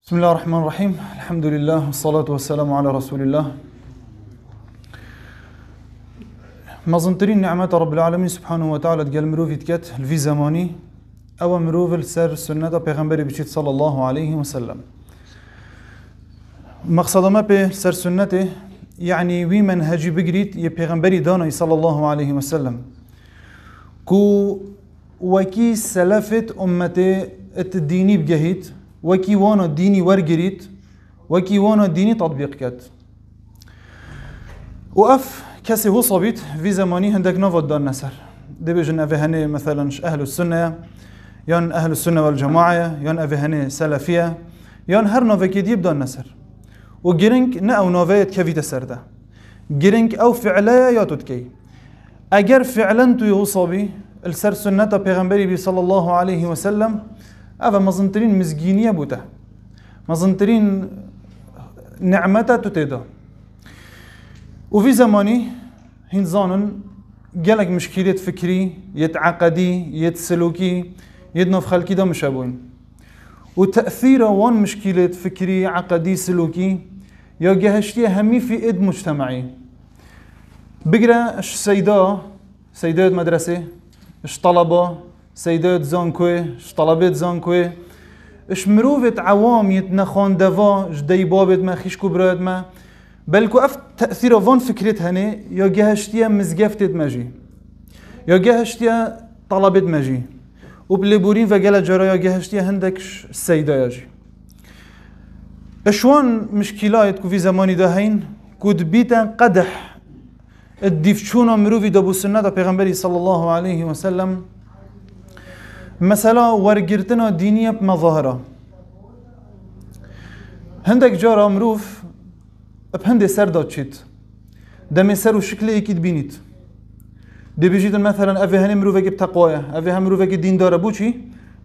بسم الله الرحمن الرحيم. الحمد لله والصلاة والسلام على رسول الله. مازنترين نعمة رب العالمين سبحانه وتعالى تقال مروفي تكت الفي زماني أو مروف السر السنة بيغمبري بشيت صلى الله عليه وسلم. مقصد ما بسر سنته يعني وي منهجي بقريت يبيغمبري دانا صلى الله عليه وسلم كو وكي سلفت أمتي الديني بجهيت وكي وانا ديني ورقريت وكي وانا ديني تطبيق كات وأف كسي هو صبيت في زماني هندك نوفد دار نسر دي بيجن أفهني مثلا أهل السنة يان أهل السنة والجماعة يان أفهني سلفية يان هر نوفكي ديب دار نسر وجرينك نأو نوفيت كفي تسر ده جرينك أو فعلا يا تدكي أجر فعلا تو يوصبي السر سنة بيغمبري بي صلى الله عليه وسلم أفا مزنترين مزجينية بوته مزنترين نعمته تتدا وفي زماني هنزانن جالك مشكلة فكري يتعقدي يتسلوكي يدنف خلقي دا مشابوين وتأثيره وان مشكلة فكري عقدي سلوكي يا جهشتي همي في إد مجتمعي بقرا سيدات مدرسة اش طلبة سيدات زانكوي اش طلبات زانكوي اش مروفت عوام يتنخون دفا جدي بابت ما خيشكو براد ما بلكو اف تأثير فان فكرت هني يا جهشتيا مزقفتت ماجي يا جهشتيا طلبت ماجي وبليبورين فقالة جرا يا جهشتيا هندك السيدة ياجي اشوان مشكلات كو في زماني داهين كود بيتا قدح الديفشونا مروفي دابو السنة دا پیغمبري صلى الله عليه وسلم مثلا ورقرتنا دينية بمظاهرة هندك جارة مروف بهندي سر داد شيت دمي سر وشكل ايكيد بينيت دي بيجيت مثلا افي هني مروفة كي بتقوايا افي هم مروفة كي دين دارة بوشي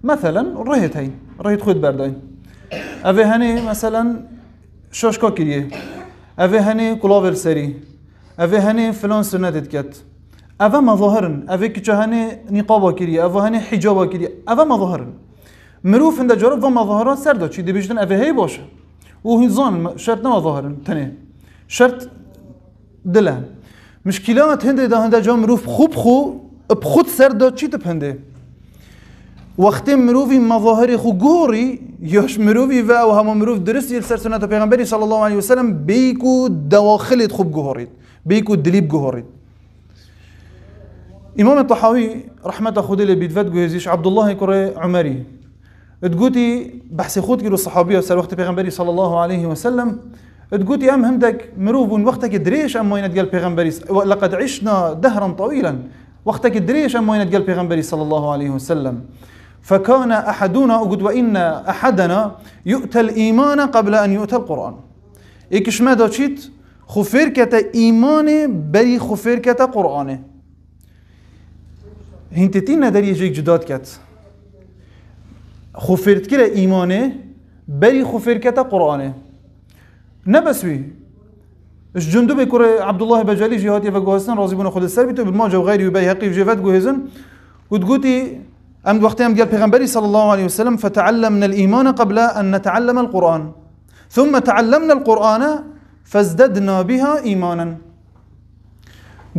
مثلا رهيت هاي رهيت خود برداين افي هني مثلا شاشكا كريه افي هني كلاوير سري افي هني فلان سنة تتكت افا مظاهرن افي كيهاني نقابه كريه افا هني حجابه كريه افا مظاهرن مروف عند جرب و مظاهرات سر داد شي دي بيجتن افي هي باشه وهنزان شرط ما ظاهرن تاني شرط دله مشكلات هنده جا مروف خوب خو بخود سر داد شي تبهنده وقتی مروفی مظاهر خو گوری یاش مروفی و او هم مروف درست یل سر سنت پیغمبری صلی الله علیه و سلم بیکو دواخلت خوب گوهرید بیکو دلیب گوهرید إمام الطحاوي رحمة خودي اللي بيدفت جوزيش عبد الله كري عمري تقولي بحث خود كيلو الصحابية سال وقت بيغمبري صلى الله عليه وسلم تقولي أم هندك مروف وقتك دريش أم وين تقال بيغمبري لقد عشنا دهرا طويلا وقتك دريش أم وين تقال بيغمبري صلى الله عليه وسلم فكان أحدنا وقد وإن أحدنا يؤتى الإيمان قبل أن يؤتى القرآن إيكش ما داشيت خفير كتا إيمان بري خفير كتا قرآنه هنتتين نداری جيك جداد كات خفرت كلا إيمانه بري خفر كتا قرآنه نبسوي اش جندو بكره عبد الله بجالي جهات يفقوهستان راضي بنا خود السر بيتو بالماجة وغيري وبيهقي وجهات جوهزن وتقولي أم وقت أم قال پیغمبري صلى الله عليه وسلم فتعلمنا الإيمان قبل أن نتعلم القرآن ثم تعلمنا القرآن فازددنا بها إيمانا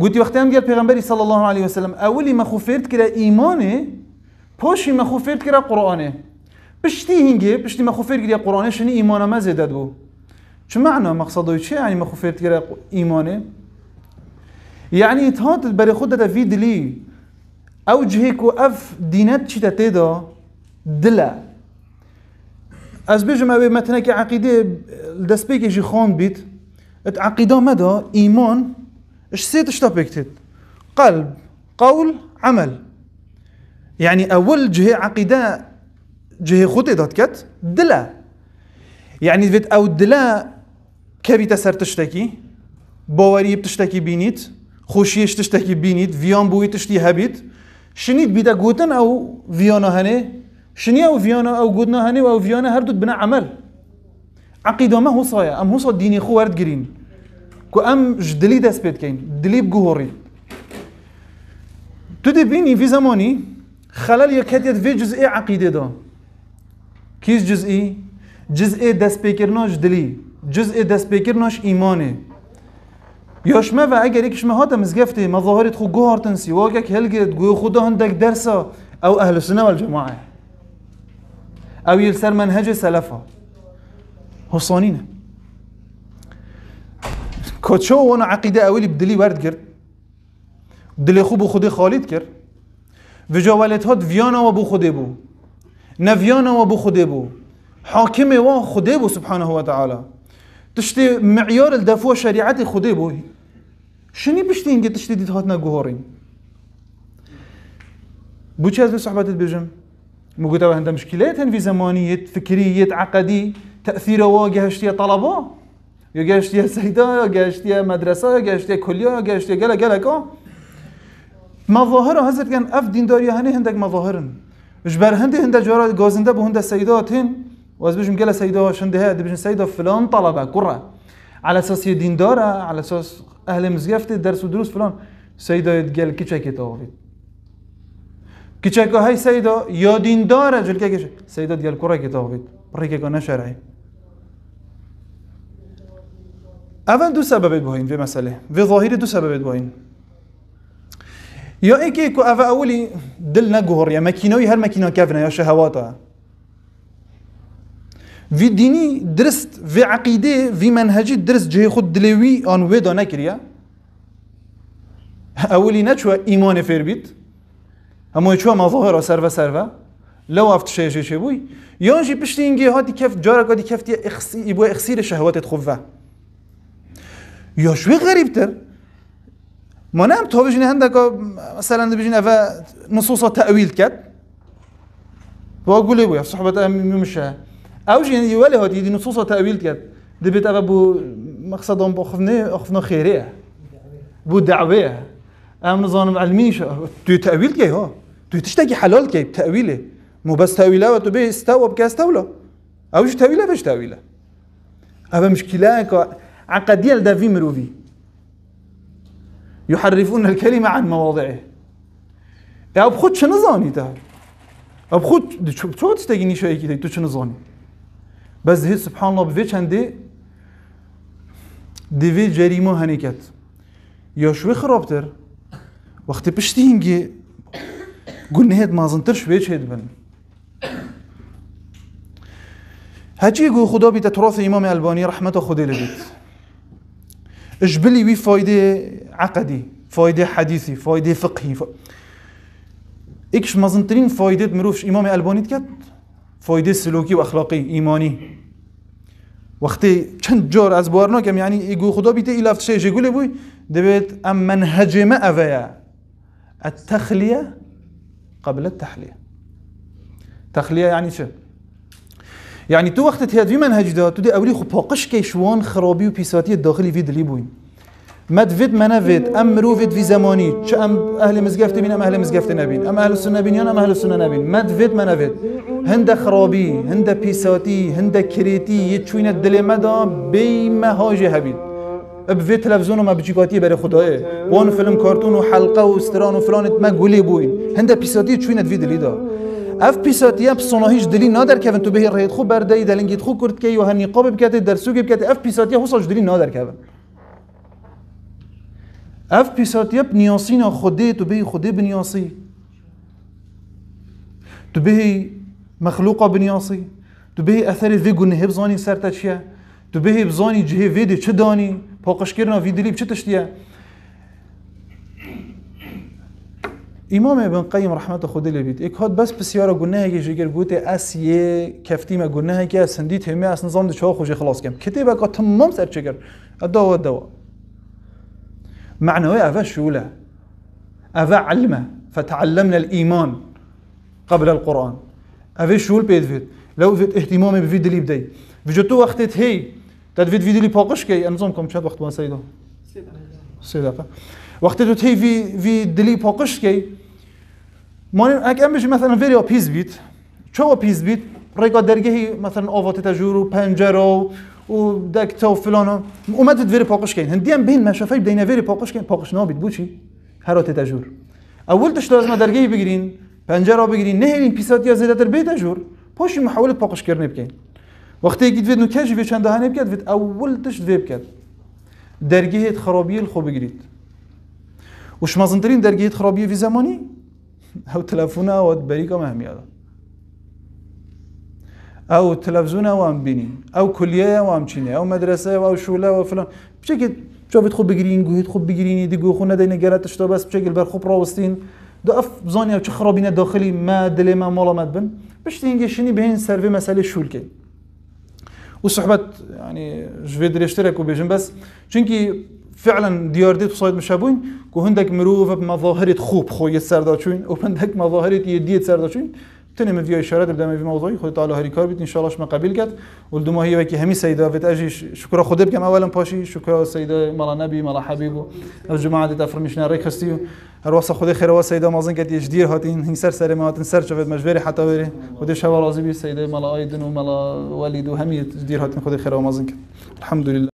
قلت وقتها قال پیغمبری صلی الله علیه و سلم اولی ما خفرت کرا ایمانه پاشی ما خفرت کرا قرآنه پشتی هنگه پشتی ما خفرت کرا قرآنه شنی ایمانه ما زیدد بو چه معنی مقصده چه یعنی ما خفرت کرا ایمانه یعنی اتهات برای خود ده في دلی اوجهه کو اف دینت چی تتدا دلا از بجم اوی متنه که عقیده دست بی که جی خان بید ات عقیده مدا ایمان ايش سيت اشتبكتت قلب قول عمل يعني اول جهه عقيده جهه خطي داتكت دلا يعني فيت او دلا كبي تسر تشتكي باوري بتشتكي بينيت خوشيش تشتكي بينيت فيان بوي تشتي هبيت شنيت بيدا غوتن او فيانا هني شني او فيانا او غودنا هني او فيانا هردود بنا عمل عقيده ما هو صايا ام هو صاد ديني خو ورد جرين كو ام جدلي دست بيت كين دليب جوهري تدبيني في زماني خلال يكاد في جزئي عقيدة دا كيس جزئي جزء دست بکرناش دلی، جزء دست بکرناش ایمانه. یاشمه و اگر یکش مهات مزگفته مظاهرت خو گوهارتن سیواگک هلگت گوی خدا هندک درسا او اهل السنه والجماعه او يلسر منهج سلفا حصانينه كوتشو وانا عقيده اولي بدلي ورد کرد دلی خوب خودی خالد کرد و جوالت هات ویانا و بو خوده بو نویانا و بو خوده بو حاکم و خوده بو سبحانه و تعالی تشتي معيار الدفوع شريعتي خوده بو شنی بشتی اینگه تشتي دید هات نگوهارین بو چه از به صحبتت بجم موجود عنده مشكلات هن في زمانية فكرية عقدي تأثيره واجهشتيا طلبة يا جهشتيا سيدا يا جهشتيا مدرسة يا جهشتيا كلية يا جهشتيا جلا كا مظاهر هذا كان أف دين داري هني هندك مظاهرن مش بر هندي جارات جازنده به هند سيدات هن واز بيجم جلا سيدا شنده هاد بيجم سيدا فلان طلبة كرة على أساس دين دارة على أساس أهل مزجفت درس ودروس فلان سيدا يتقال كيشة كتابي كيشاكا هاي سيدا يا دين دارة جل كيش سيدا ديال كرة كتابي بريكا كنا شرعي أول دو سبب بهين في مسألة في ظاهرة دو سبب بهين يا إيكي كو أولي دل نجهر يا ماكينوي هر ماكينة كافنا يا شهواتها في ديني درست في عقيدة في منهجي درست جهي خود دلوي آن ودا نكريا أولي نشوا إيمان فيربيت همه چوا مظاهر سروا لو افت شيء بوي يانجي بشتينجي هاتي كيف جارك هاتي كيف تي يبغى اخسير شهوات تخوفه يا شوي غريب تر ما نام تو بيجي عندك مثلا بيجي افا نصوص تاويل كات واقول لي بويا صحبه مش او جي يولي هاتي دي نصوص تاويل كات دبت افا بو مقصدهم اخفنا خيريه بو دعوه ام نظام علمي تو تاويل كي ها تو تشتكي حلال كي تاويله مو بس تاويله وتو به استوى بكاستوله او ايش تاويله فيش تاويله ابا مشكله عقديه لدافي مروفي يحرفون الكلمه عن مواضعه يا بخد شنو زاني تا بخد شو تشتكي ني شيء كده تو شنو زاني بس هي سبحان الله بفي چنده دي جريمه هنيكت يا شوي خرابتر وقتی پشتی اینگه قلنا هاد مازنتر شويش هاد بن هاجي يقول خدا بيت تراث إمام الباني رحمة خدا لبيت اجبلي وي فايدة عقدي فايدة حديثي فايدة فقهي اكش مازنترين فايدة مروفش إمام الباني تكت فايدة سلوكي وأخلاقي إيماني وقتی چند جار از بارنا کم یعنی يقول خدا بيت إلافت شيء يقول بوي دبيت أم منهج ما أفيا التخلية قبل التحلية تخلية يعني شو؟ يعني تو وقت هاد في منهج ده تو دي أولي خو باقش كيشوان خرابي وبيساتي الداخلي في دلي بوين ما تفيد ما نفيد أم روفيد في زماني شو أم أهل مزقفت بين أم أهل مزقفت نبين أم أهل السنة بين أم أهل السنة نبين ما تفيد ما نفيد هند خرابي هند بيساتي هند كريتي يتشوين الدلي مدا بما هاجي هبيد بفي تلفزيون وما بجيكاتي بري خداه وان فيلم كرتون وحلقه واستران وفلان ما قولي بوين هند بيساتي تشوين في دلي دا اف بيساتي بصناهيش دلي نادر كيفن تو به رهيد خو برداي دلنگيت خو كرت كي وهني قاب بكات درسوق بكات اف بيساتي هو صاج دلي نادر كيفن اف بيساتي بنياسينا خدي تو به خدي بنياسي تو به مخلوقه بنياسي تو به اثر في گونه بزاني سرتشيا تو به بزاني جهه ويدي چه داني پاقش کردن ویدلی چه تشتیه امام ابن قیم رحمت خدا لبید یک هات بس بسیار گناه که جگر گوته اسیه کفتی ما گناه که سندیت همه از نظام دچار خوش خلاص کم کتابه که تمام سر چگر الدواء معنوي أفا شوله أفا علمه فتعلمنا الإيمان قبل القرآن أفا شول بيدفيد لو فيد اهتمامي بفيد اللي بدي فيجتو وقتت هي تدفيد فيديو اللي باقش كي أنظمكم شاد وقت ما سيدا سيدا وقتت هي في دلي باقش كي ما أك أمش مثلا فيديو بيز بيت شو بيز بيت ريقا درجه مثلا أوفات تجورو بنجرو ودكتا وفلانه وما تدفيري باقش كين هنديان بين ما شافي بدينا فيري باقش كين باقش نابيت بوشي هرات تجور اول تش لازم درجه بگیرین پنجره بگیرین نه این پیسات یا زیادتر بیت تجور پاشی محاوله باقش کردن بکن وقتی که دوید نکاجی به چند دهانه بکرد وید اول تشت وی بکرد درگیهت خرابی الخو بگیرید وش مازنترین درگیهت خرابی في زمانی او تلفونه او بریکا مهمیاده او تلفزيون او ام بینی او کلیه او ام چینه او مدرسه او شوله او فلان بشكل جابت خوب بگیرین گوهید خوب بگیرین دیگه خو ندای نگراتش تو بس بشكل بر خوب راوستین دو اف زانی او چه خرابینه داخلی ما دل ما مالامت بن بشتین گشنی بهین سروی مسئله شول که وصحبت يعني جوید رشترك وبيجن بس چونكي فعلا ديارديت وصايد مشابوين كو هندك مروفه بمظاهرة خوب خوية سرداشوين وهندك مظاهرة يديت سرداشوين تاني من فيها اشارات بدأ في موضوعي خد تعالى هاري كاربيت ان شاء الله ما قبل كات والدمو هي وكي همي سيدة بتأجي شكرا خدي بكم اولا باشي شكرا سيدة مالا نبي مالا حبيبو الجماعة دي تفرمشنا ريك خستيو الواسه خدي خير وا سيدة مازن كات يجدير هاتين هنسر سر ما هاتين سر شفت مجبري حتى بري ودي شوا راضي بي سيدة مالا ايدن ومالا والد وهمي جدير هاتين خدي خير وا مازن كات الحمد لله